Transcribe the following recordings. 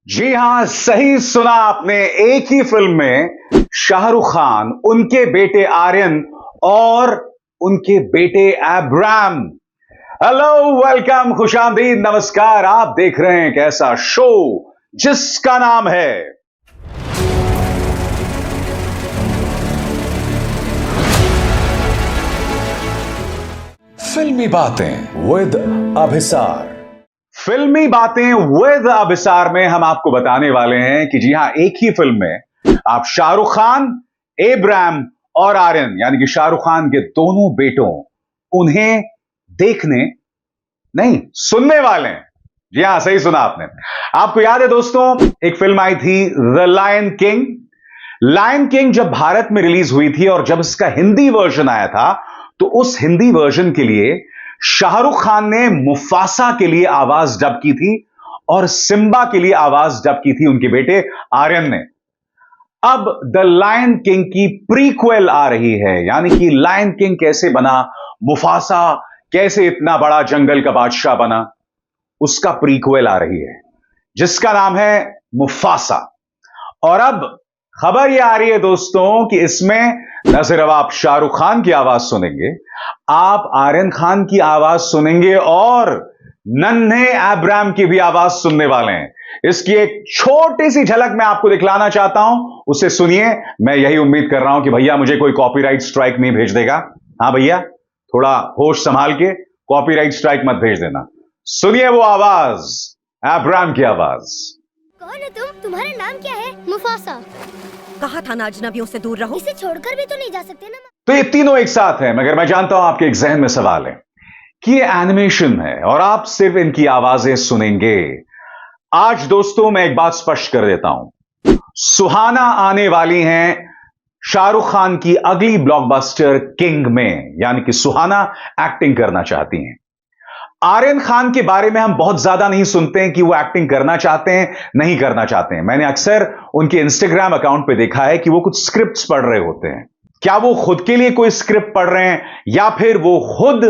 जी हां, सही सुना आपने। एक ही फिल्म में शाहरुख खान, उनके बेटे आर्यन और उनके बेटे अब्राम। हेलो, वेलकम, खुशामदीद, नमस्कार। आप देख रहे हैं एक ऐसा शो जिसका नाम है फिल्मी बातें विद अभिसार। फिल्मी बातें विद अभिसार में हम आपको बताने वाले हैं कि जी हां, एक ही फिल्म में आप शाहरुख खान, एब्राम और आर्यन यानी कि शाहरुख खान के दोनों बेटों, उन्हें देखने नहीं सुनने वाले हैं। जी हां, सही सुना आपने। आपको याद है दोस्तों, एक फिल्म आई थी The Lion King. Lion King जब भारत में रिलीज हुई थी और जब इसका हिंदी वर्जन आया था, तो उस हिंदी वर्जन के लिए शाहरुख खान ने मुफासा के लिए आवाज डब की थी और सिम्बा के लिए आवाज डब की थी उनके बेटे आर्यन ने। अब द लायन किंग की प्रीक्वेल आ रही है, यानी कि लायन किंग कैसे बना, मुफासा कैसे इतना बड़ा जंगल का बादशाह बना, उसका प्रीक्वेल आ रही है जिसका नाम है मुफासा। और अब खबर यह आ रही है दोस्तों कि इसमें न सिर्फ आप शाहरुख खान की आवाज सुनेंगे, आप आर्यन खान की आवाज सुनेंगे और नन्हे अब्राम की भी आवाज सुनने वाले हैं। इसकी एक छोटी सी झलक मैं आपको दिखलाना चाहता हूं, उसे सुनिए। मैं यही उम्मीद कर रहा हूं कि भैया मुझे कोई कॉपीराइट स्ट्राइक नहीं भेज देगा। हां भैया, थोड़ा होश संभाल के, कॉपीराइट स्ट्राइक मत भेज देना। सुनिए वो आवाज, अब्राम की आवाज। कौन है तुम? तुम्हारा नाम क्या है? मुफासा। कहा था ना अजनबियों से दूर रहो। इसे छोड़कर भी तो नहीं जा सकते ना। तो ये तीनों एक साथ हैं, मगर मैं जानता हूं आपके एक जहन में सवाल है कि ये एनिमेशन है और आप सिर्फ इनकी आवाजें सुनेंगे। आज दोस्तों मैं एक बात स्पष्ट कर देता हूं, सुहाना आने वाली हैं शाहरुख खान की अगली ब्लॉकबस्टर किंग में, यानी कि सुहाना एक्टिंग करना चाहती हैं। आर्यन खान के बारे में हम बहुत ज्यादा नहीं सुनते हैं कि वो एक्टिंग करना चाहते हैं, नहीं करना चाहते हैं। मैंने अक्सर उनके इंस्टाग्राम अकाउंट पे देखा है कि वो कुछ स्क्रिप्ट्स पढ़ रहे होते हैं। क्या वो खुद के लिए कोई स्क्रिप्ट पढ़ रहे हैं या फिर वो खुद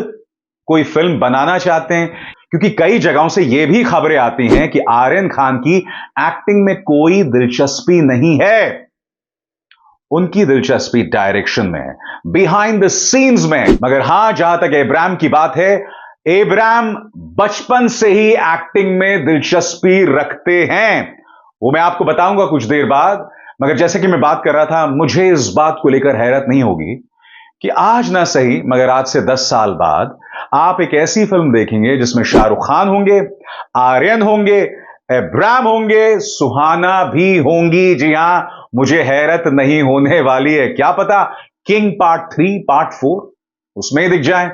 कोई फिल्म बनाना चाहते हैं? क्योंकि कई जगहों से ये भी खबरें आती हैं कि आर्यन खान की एक्टिंग में कोई दिलचस्पी नहीं है। उनकी दिलचस्पी डायरेक्शन में है, बिहाइंड द सीन्स में। मगर हां, जहां तक एब्राम की बात है, एब्राम बचपन से ही एक्टिंग में दिलचस्पी रखते हैं। वो मैं आपको बताऊंगा कुछ देर बाद। मगर जैसे कि मैं बात कर रहा था, मुझे इस बात को लेकर हैरत नहीं होगी कि आज ना सही मगर आज से 10 साल बाद आप एक ऐसी फिल्म देखेंगे जिसमें शाहरुख खान होंगे, आर्यन होंगे, एब्राम होंगे, सुहाना भी होंगी। जी हां, मुझे हैरत नहीं होने वाली है। क्या पता किंग पार्ट 3, पार्ट 4 उसमें ही दिख जाए।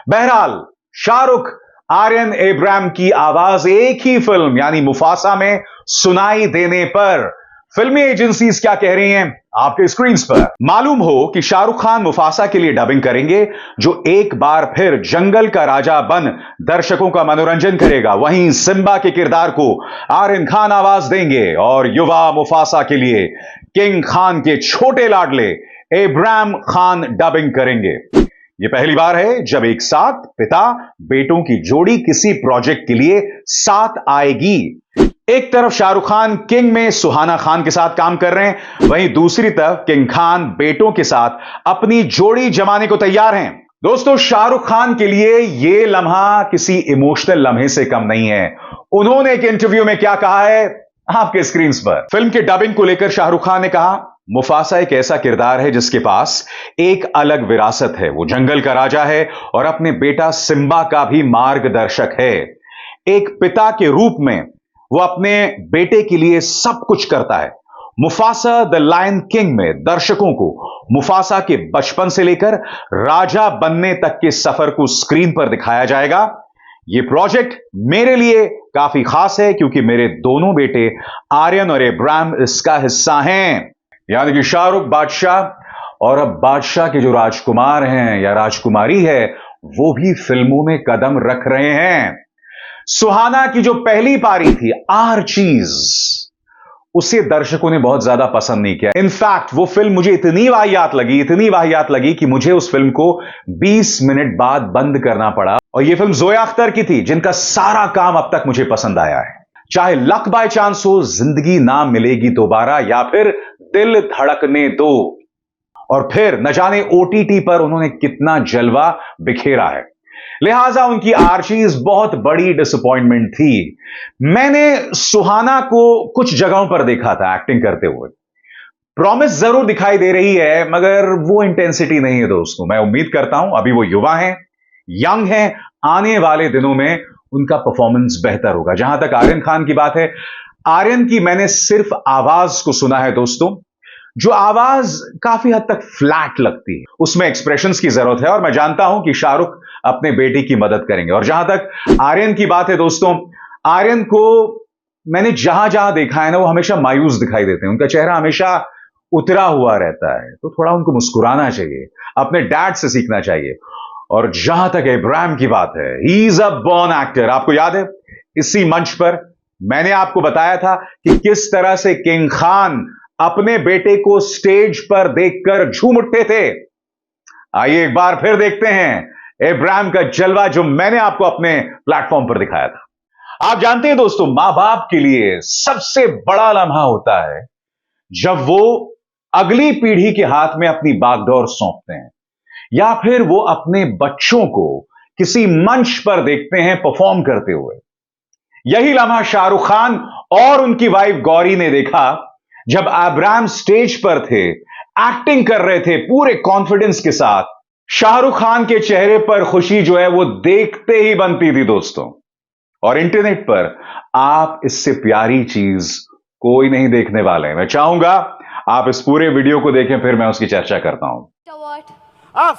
बहरहाल, शाहरुख, आर्यन, एब्राम की आवाज एक ही फिल्म यानी मुफासा में सुनाई देने पर फिल्मी एजेंसीज क्या कह रही हैं आपके स्क्रीन पर। मालूम हो कि शाहरुख खान मुफासा के लिए डबिंग करेंगे, जो एक बार फिर जंगल का राजा बन दर्शकों का मनोरंजन करेगा। वहीं सिम्बा के किरदार को आर्यन खान आवाज देंगे और युवा मुफासा के लिए किंग खान के छोटे लाडले एब्राम खान डबिंग करेंगे। यह पहली बार है जब एक साथ पिता बेटों की जोड़ी किसी प्रोजेक्ट के लिए साथ आएगी। एक तरफ शाहरुख खान किंग में सुहाना खान के साथ काम कर रहे हैं, वहीं दूसरी तरफ किंग खान बेटों के साथ अपनी जोड़ी जमाने को तैयार हैं। दोस्तों, शाहरुख खान के लिए यह लम्हा किसी इमोशनल लम्हे से कम नहीं है। उन्होंने एक इंटरव्यू में क्या कहा है आपके स्क्रीन पर। फिल्म के डबिंग को लेकर शाहरुख खान ने कहा, मुफासा एक ऐसा किरदार है जिसके पास एक अलग विरासत है। वो जंगल का राजा है और अपने बेटा सिम्बा का भी मार्गदर्शक है। एक पिता के रूप में वो अपने बेटे के लिए सब कुछ करता है। मुफासा द लायन किंग में दर्शकों को मुफासा के बचपन से लेकर राजा बनने तक के सफर को स्क्रीन पर दिखाया जाएगा। यह प्रोजेक्ट मेरे लिए काफी खास है क्योंकि मेरे दोनों बेटे आर्यन और एब्राम इसका हिस्सा हैं। यानी कि शाहरुख बादशाह और अब बादशाह के जो राजकुमार हैं या राजकुमारी है, वो भी फिल्मों में कदम रख रहे हैं। सुहाना की जो पहली पारी थी आर्चीज, उसे दर्शकों ने बहुत ज्यादा पसंद नहीं किया। इनफैक्ट वो फिल्म मुझे इतनी वाहियात लगी कि मुझे उस फिल्म को 20 मिनट बाद बंद करना पड़ा। और यह फिल्म जोया अख्तर की थी, जिनका सारा काम अब तक मुझे पसंद आया है। चाहे लक बाय चांस हो, जिंदगी ना मिलेगी दोबारा, या फिर दिल धड़कने दो। और फिर न जाने ओटीटी पर उन्होंने कितना जलवा बिखेरा है। लिहाजा उनकी आर्चीज बहुत बड़ी डिसअपॉइंटमेंट थी। मैंने सुहाना को कुछ जगहों पर देखा था एक्टिंग करते हुए। प्रॉमिस जरूर दिखाई दे रही है, मगर वो इंटेंसिटी नहीं है दोस्तों। मैं उम्मीद करता हूं अभी वो युवा हैं, यंग हैं, आने वाले दिनों में उनका परफॉर्मेंस बेहतर होगा। जहां तक आर्यन खान की बात है, आर्यन की मैंने सिर्फ आवाज को सुना है दोस्तों, जो आवाज काफी हद तक फ्लैट लगती है, उसमें एक्सप्रेशंस की जरूरत है। और मैं जानता हूं कि शाहरुख अपने बेटे की मदद करेंगे। और जहां तक आर्यन की बात है दोस्तों, आर्यन को मैंने जहां जहां देखा है ना, वो हमेशा मायूस दिखाई देते हैं। उनका चेहरा हमेशा उतरा हुआ रहता है, तो थोड़ा उनको मुस्कुराना चाहिए, अपने डैड से सीखना चाहिए। और जहां तक इब्राहिम की बात है, he is a born actor. आपको याद है इसी मंच पर मैंने आपको बताया था कि किस तरह से किंग खान अपने बेटे को स्टेज पर देखकर झूम उठे थे। आइए एक बार फिर देखते हैं इब्राहिम का जलवा, जो मैंने आपको अपने प्लेटफॉर्म पर दिखाया था। आप जानते हैं दोस्तों, मां बाप के लिए सबसे बड़ा लम्हा होता है जब वो अगली पीढ़ी के हाथ में अपनी बागडोर सौंपते हैं, या फिर वो अपने बच्चों को किसी मंच पर देखते हैं परफॉर्म करते हुए। यही लम्हा शाहरुख खान और उनकी वाइफ गौरी ने देखा जब अब्राहम स्टेज पर थे, एक्टिंग कर रहे थे पूरे कॉन्फिडेंस के साथ। शाहरुख खान के चेहरे पर खुशी जो है वो देखते ही बनती थी दोस्तों। और इंटरनेट पर आप इससे प्यारी चीज कोई नहीं देखने वाले हैं। मैं चाहूंगा आप इस पूरे वीडियो को देखें, फिर मैं उसकी चर्चा करता हूं। So what?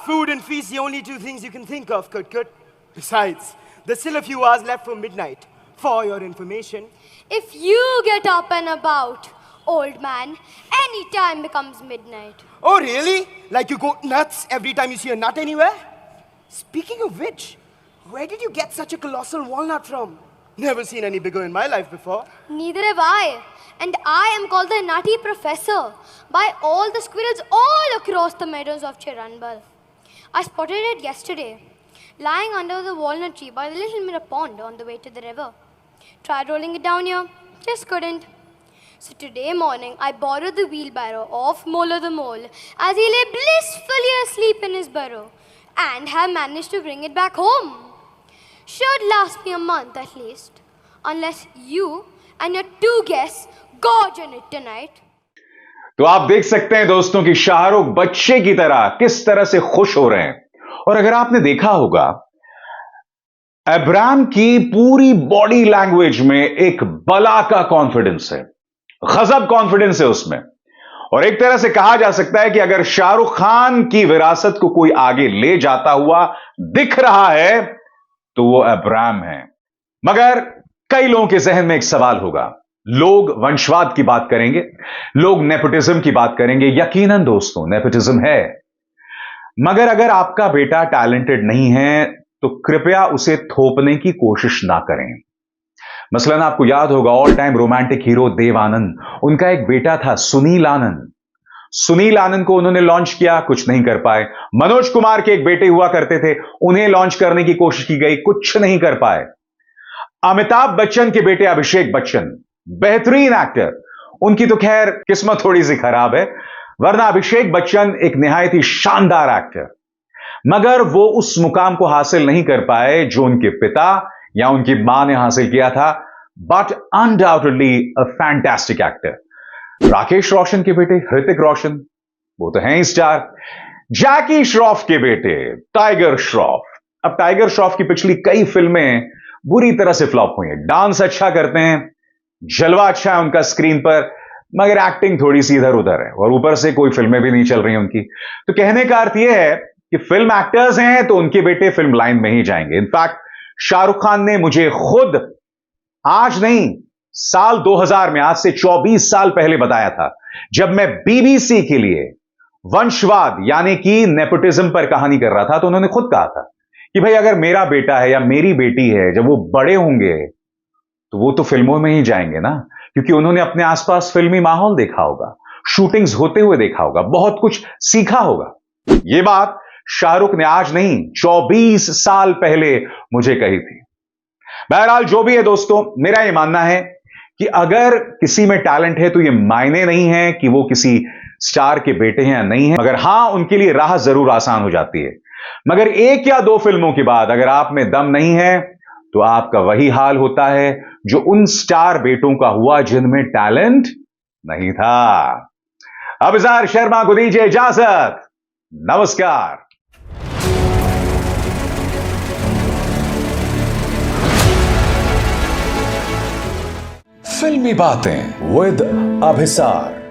Food and feast the only two things you can think of, Kut. Besides, there's still a few hours left for midnight. For your information. If you get up and about, old man, any time becomes midnight. Oh, really? Like you go nuts every time you see a nut anywhere? Speaking of which, where did you get such a colossal walnut from? Never seen any bigger in my life before. Neither have I. And I am called the Nutty Professor by all the squirrels all across the meadows of Chiranbal. I spotted it yesterday, lying under the walnut tree by the little mirror pond on the way to the river. Tried rolling it down here, just couldn't. So today morning, I borrowed the wheelbarrow of Mola the Mole as he lay blissfully asleep in his burrow, and have managed to bring it back home. Should last me a month at least, unless you and your two guests gorge on it tonight. तो आप देख सकते हैं दोस्तों कि शाहरुख बच्चे की तरह किस तरह से खुश हो रहे हैं। और अगर आपने देखा होगा, अब्राहम की पूरी बॉडी लैंग्वेज में एक बला का कॉन्फिडेंस है, गजब कॉन्फिडेंस है उसमें। और एक तरह से कहा जा सकता है कि अगर शाहरुख खान की विरासत को कोई आगे ले जाता हुआ दिख रहा है तो वो अब्राहम है। मगर कई लोगों के जहन में एक सवाल होगा, लोग वंशवाद की बात करेंगे, लोग नेपोटिज्म की बात करेंगे। यकीनन दोस्तों नेपोटिज्म है, मगर अगर आपका बेटा टैलेंटेड नहीं है तो कृपया उसे थोपने की कोशिश ना करें। मसलन आपको याद होगा all time romantic hero Dev Anand, उनका एक बेटा था सुनील आनंद। सुनील आनंद को उन्होंने लॉन्च किया, कुछ नहीं कर पाए। मनोज कुमार के एक बेटे हुआ करते थे, उन्हें लॉन्च करने की कोशिश की गई, कुछ नहीं कर पाए। अमिताभ बच्चन के बेटे अभिषेक बच्चन, बेहतरीन एक्टर, उनकी तो खैर किस्मत थोड़ी सी खराब है, वरना अभिषेक बच्चन एक निहायत ही शानदार एक्टर, मगर वो उस मुकाम को हासिल नहीं कर पाए जो उनके पिता या उनकी मां ने हासिल किया था। But undoubtedly a fantastic actor. Rakesh Roshan के बेटे ऋतिक रोशन, वो तो हैं ही स्टार। जैकी श्रॉफ के बेटे टाइगर श्रॉफ। अब टाइगर श्रॉफ की पिछली कई फिल्में बुरी तरह से फ्लॉप हुई हैं। डांस अच्छा करते हैं, जलवा अच्छा है उनका स्क्रीन पर, मगर एक्टिंग थोड़ी सी इधर उधर है, और ऊपर से कोई फिल्में भी नहीं चल रही उनकी। तो कहने का अर्थ यह है कि फिल्म एक्टर्स हैं तो उनके बेटे फिल्म लाइन में ही जाएंगे। इनफैक्ट शाहरुख खान ने मुझे खुद आज नहीं, साल 2000 में, आज से 24 साल पहले बताया था, जब मैं बीबीसी के लिए वंशवाद यानी कि नेपोटिज्म पर कहानी कर रहा था, तो उन्होंने खुद कहा था कि भाई अगर मेरा बेटा है या मेरी बेटी है, जब वो बड़े होंगे तो वो तो फिल्मों में ही जाएंगे ना, क्योंकि उन्होंने अपने आसपास फिल्मी माहौल देखा होगा, शूटिंग्स होते हुए देखा होगा, बहुत कुछ सीखा होगा। यह बात शाहरुख ने आज नहीं 24 साल पहले मुझे कही थी। बहरहाल जो भी है दोस्तों, मेरा यह मानना है कि अगर किसी में टैलेंट है तो ये मायने नहीं है कि वो किसी स्टार के बेटे हैं या नहीं है, मगर हां, उनके लिए राह जरूर आसान हो जाती है। मगर एक या दो फिल्मों के बाद अगर आप में दम नहीं है तो आपका वही हाल होता है जो उन स्टार बेटों का हुआ जिनमें टैलेंट नहीं था। अभिसार शर्मा को दीजिए इजाजत। नमस्कार। फिल्मी बातें विद अभिसार।